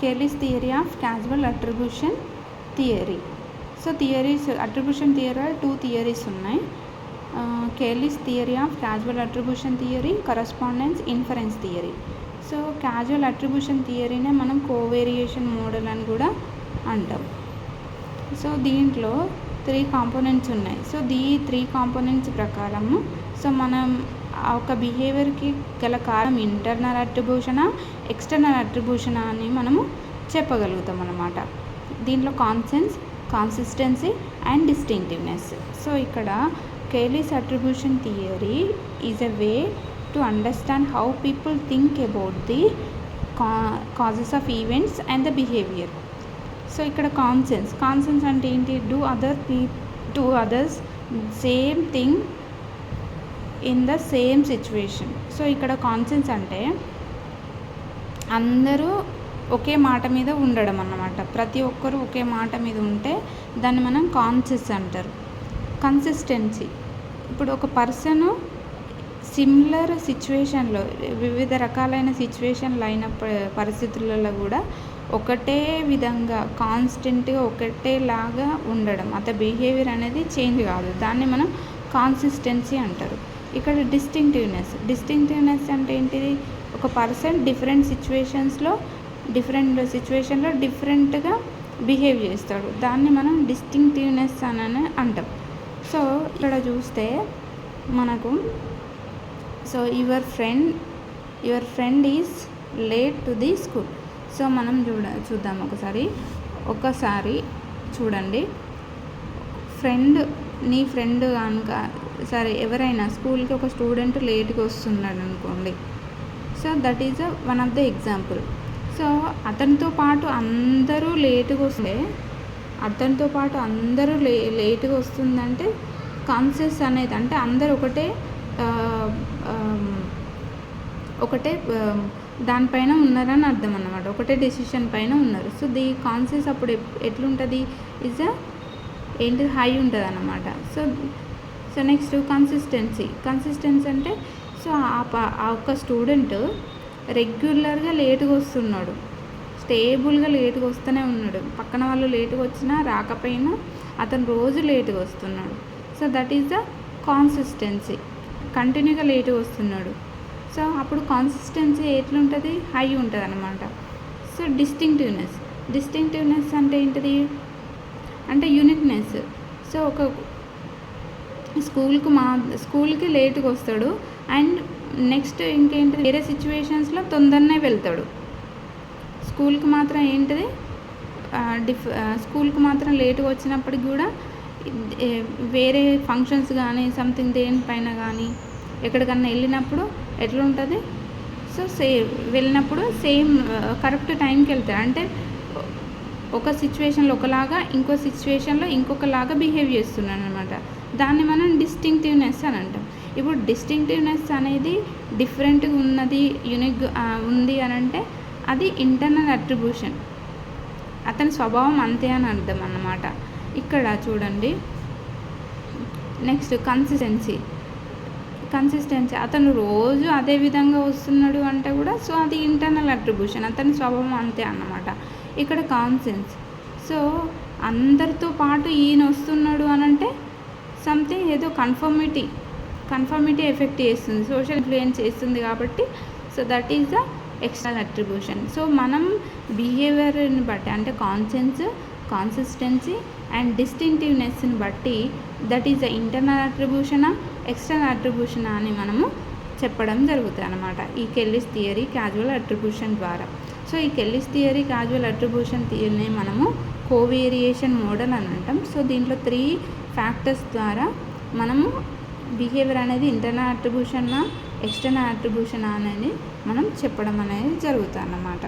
Kelly's theory of causal attribution theory. So theories attribution theory 2 theories ఉన్నాయి. Kelly's theory of causal attribution theory, correspondence inference theory. So casual attribution థియరీనే మనం covariation model అని కూడా అంటాం. So దీంట్లో 3 components ఉన్నాయి. So 3 components ప్రకారము so మనం ఒక బిహేవియర్కి గల కారణం ఇంటర్నల్ అట్రిబ్యూషనా ఎక్స్టర్నల్ అట్రిబ్యూషనా అని మనము చెప్పగలుగుతాం అన్నమాట. దీంట్లో కాన్సిస్టెన్సీ అండ్ డిస్టింక్టివ్నెస్. సో ఇక్కడ Kelly's attribution theory is a way to understand how people think about the causes of events and the behavior. So ఇక్కడ కాన్సెన్స్ అంటే ఏంటి? Do others same thing in the same situation. So ఇక్కడ కాన్సెన్స్ అంటే అందరూ ఒకే మాట మీద ఉండడం అన్నమాట. ప్రతి ఒక్కరు ఒకే మాట మీద ఉంటే దాన్ని మనం కాన్సెన్స్ అంటారు. కన్సిస్టెన్సీ, ఇప్పుడు ఒక పర్సను సిమిలర్ సిచ్యువేషన్లో వివిధ రకాలైన సిచ్యువేషన్లు అయిన పరిస్థితులలో కూడా ఒకటే విధంగా కాన్స్టెంట్గా ఒకటేలాగా ఉండడం, అతని బిహేవియర్ అనేది చేంజ్ కాదు, దాన్ని మనం కాన్సిస్టెన్సీ అంటారు. ఇక్కడ డిస్టింక్టివ్నెస్ అంటే ఏంటిది? ఒక పర్సన్ డిఫరెంట్ సిచ్యువేషన్లో డిఫరెంట్గా బిహేవ్ చేస్తాడు, దాన్ని మనం డిస్టింక్టివ్నెస్ అని అంటాం. సో ఇక్కడ చూస్తే మనకు so your friend is late to the school. So మనం చూద్దాం ఒకసారి చూడండి. నీ ఫ్రెండ్ కనుక సరే ఎవరైనా స్కూల్కి ఒక స్టూడెంట్ లేట్గా వస్తున్నాడు అనుకోండి. So that is one of the example. So అతనితో పాటు అందరూ లేటుగా వస్తుందంటే కాన్షియస్ అనేది అంటే అందరూ ఒకటే దానిపైన ఉన్నారని అర్థం అన్నమాట, ఒకటే డెసిషన్ పైన ఉన్నారు. సో కాన్షియస్ అప్పుడు ఎట్లుంటుంది? ఏంటిది? హై ఉంటుంది అన్నమాట. సో నెక్స్ట్ కన్సిస్టెన్సీ అంటే సో ఆ ఒక్క స్టూడెంట్ రెగ్యులర్గా లేటుగా వస్తున్నాడు, స్టేబుల్గా లేటుగా వస్తూనే ఉన్నాడు, పక్కన వాళ్ళు లేటుగా వచ్చినా రాకపోయినా అతను రోజు లేటుగా వస్తున్నాడు. So that is the consistency, కంటిన్యూగా లేటుగా వస్తున్నాడు. సో అప్పుడు కాన్సిస్టెన్సీ ఎట్లుంటుంది? హై ఉంటుంది అన్నమాట. సో డిస్టింక్టివ్నెస్ అంటే ఏంటిది? అంటే యూనిక్నెస్. సో ఒక స్కూల్కి లేటుగా వస్తాడు అండ్ నెక్స్ట్ ఇంకేంటిది? వేరే సిచ్యువేషన్స్లో తొందరనే వెళ్తాడు. స్కూల్కి మాత్రం లేటుగా వచ్చినప్పటికి కూడా వేరే ఫంక్షన్స్ కానీ సంథింగ్ దేనిపైన కానీ ఎక్కడికన్నా వెళ్ళినప్పుడు ఎట్లుంటుంది? సో వెళ్ళినప్పుడు సేమ్ కరెక్ట్ టైంకి వెళ్తాడు. అంటే ఒక సిచ్యువేషన్లో ఒకలాగా ఇంకో సిచ్యువేషన్లో ఇంకొకలాగా బిహేవ్ చేస్తున్నాడు అనమాట. దాన్ని మనం డిస్టింక్టివ్నెస్ అని అంటాం. ఇప్పుడు డిస్టింక్టివ్నెస్ అనేది డిఫరెంట్గా ఉన్నది, యూనిక్గా ఉంది అని అంటే అది ఇంటర్నల్ అట్రిబ్యూషన్, అతని స్వభావం అంతే అని అర్థం అన్నమాట. ఇక్కడ చూడండి. నెక్స్ట్ కన్సిస్టెన్సీ అతను రోజు అదే విధంగా వస్తున్నాడు అంటే కూడా సో అది ఇంటర్నల్ అట్రిబ్యూషన్, అతని స్వభావం అంతే అన్నమాట. ఇక్కడ కాన్సెన్స్, సో అందరితో పాటు ఈయన వస్తున్నాడు అని అంటే సంథింగ్ ఏదో కన్ఫర్మిటీ ఎఫెక్ట్ చేస్తుంది, సోషల్ ఇన్ఫ్లుయెన్స్ చేస్తుంది కాబట్టి so that is the external attribution. So మనం బిహేవియర్ని బట్టి అంటే కాన్సిస్టెన్సీ అండ్ డిస్టింక్టివ్నెస్ని బట్టి దట్ ఈజ్ ద ఇంటర్నల్ అట్రిబ్యూషనా ఎక్స్టర్నల్ అట్రిబ్యూషనా అని మనము చెప్పడం జరుగుతుంది అన్నమాట ఈ కెల్లీస్ థియరీ క్యాజువల్ అట్రిబ్యూషన్ ద్వారా. సో ఈ కెల్లీస్ థియరీ క్యాజువల్ అట్రిబ్యూషన్ థియరీని మనము కోవేరియేషన్ మోడల్ అని అంటాం. సో దీంట్లో 3 ఫ్యాక్టర్స్ ద్వారా మనము బిహేవియర్ అనేది ఇంటర్నల్ అట్రిబ్యూషనా ఎక్స్టర్నల్ అట్రిబ్యూషనా అనేది మనం చెప్పడం అనేది జరుగుతుంది అన్నమాట.